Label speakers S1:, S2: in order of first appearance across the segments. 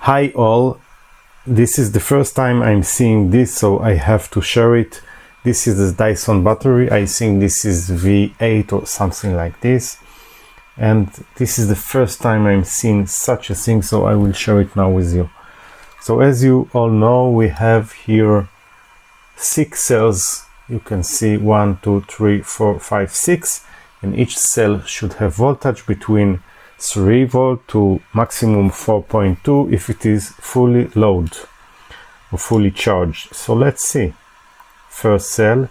S1: Hi all, this is the first time I'm seeing this, so I have to share it. This is the Dyson battery. I think this is V8 or something like this, and this is the first time I'm seeing such a thing, so I will share it now with you. So as you all know, we have here 6 cells. You can see 1, 2, 3, 4, 5, 6, and each cell should have voltage between 3 volt to maximum 4.2 if it is fully loaded or fully charged. So let's see. First cell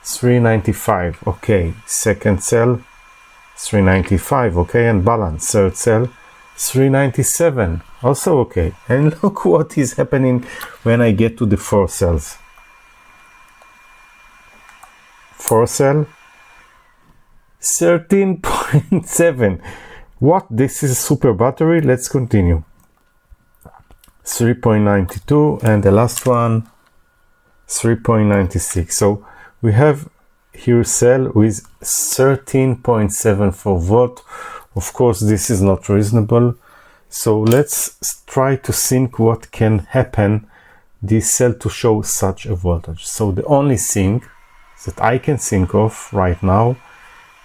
S1: 395, okay. Second cell 395, okay, and balance. Third cell 397, also okay. And look what is happening when I get to the 4 cells. 4 cell 13.7. What? This is a super battery. Let's continue. 3.92, and the last one 3.96. So we have here cell with 13.74 volt. Of course, this is not reasonable. So let's try to think what can happen this cell to show such a voltage. So the only thing that I can think of right now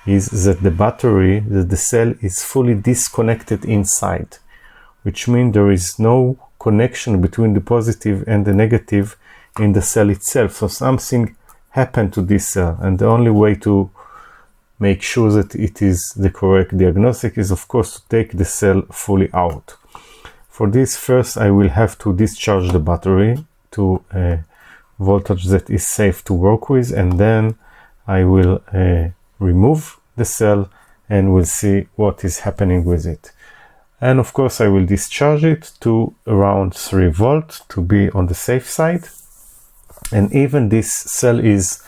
S1: is that the battery, that the cell is fully disconnected inside, which means there is no connection between the positive and the negative in the cell itself. So something happened to this cell, and the only way to make sure that it is the correct diagnostic is, of course, to take the cell fully out. For this, first I will have to discharge the battery to a voltage that is safe to work with, and then I will remove the cell and we'll see what is happening with it. And of course I will discharge it to around 3 volt to be on the safe side. And even this cell is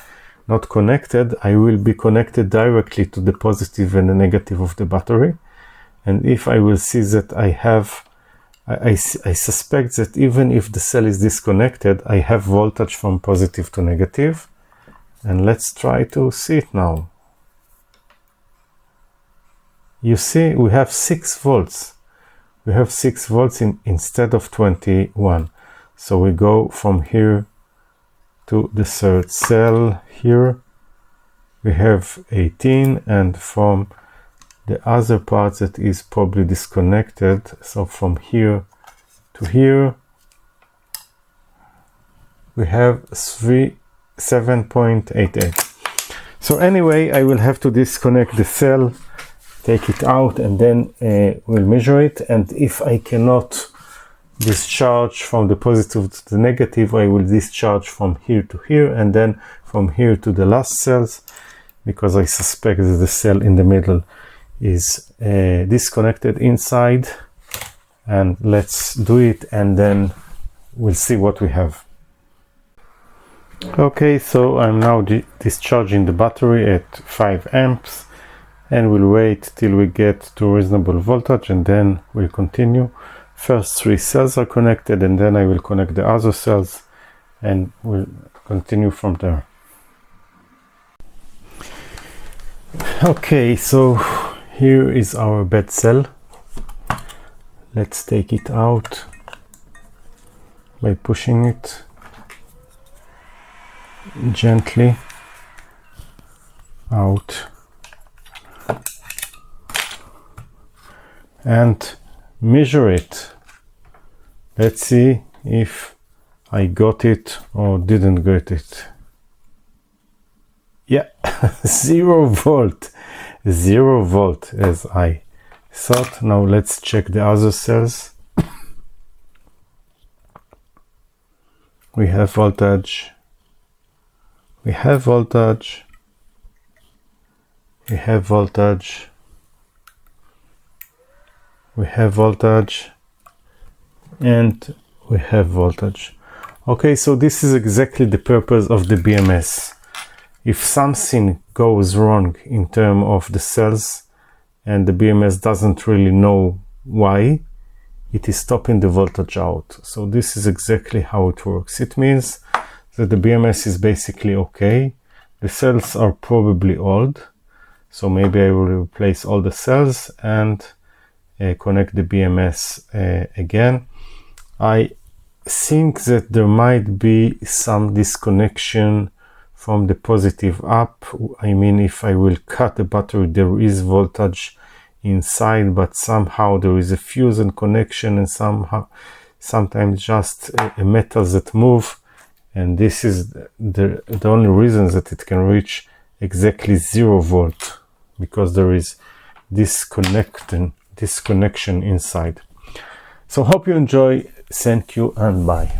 S1: not connected, I will be connected directly to the positive and the negative of the battery. And if I will see that I suspect that even if the cell is disconnected, I have voltage from positive to negative. And let's try to see it now. You see, we have 6 volts. We have 6 volts instead of 21. So we go from here to the third cell here. We have 18, and from the other part that is probably disconnected, so from here to here, we have 7.88. So anyway, I will have to disconnect the cell, take it out, and then we'll measure it. And if I cannot discharge from the positive to the negative, I will discharge from here to here, and then from here to the last cells, because I suspect that the cell in the middle is disconnected inside. And let's do it, and then we'll see what we have. Okay, so I'm now discharging the battery at 5 amps, and we'll wait till we get to reasonable voltage, and then we'll continue. First 3 cells are connected, and then I will connect the other cells, and we'll continue from there. Okay, so here is our bad cell. Let's take it out by pushing it gently out and measure it. Let's see if I got it or didn't get it. Yeah, 0 volt, 0 volt as I thought. Now let's check the other cells. We have voltage, we have voltage, we have voltage, we have voltage, and we have voltage. Okay, so this is exactly the purpose of the BMS. If something goes wrong in terms of the cells and the BMS doesn't really know why, it is stopping the voltage out. So this is exactly how it works. It means that the BMS is basically okay. The cells are probably old, so maybe I will replace all the cells and connect the BMS again. I think that there might be some disconnection from the positive up. I mean, if I will cut the battery, there is voltage inside, but somehow there is a fuse and connection, and sometimes just a metal that move, and this is the only reason that it can reach exactly 0 volt, because there is disconnection inside. So hope you enjoy. Thank you and bye.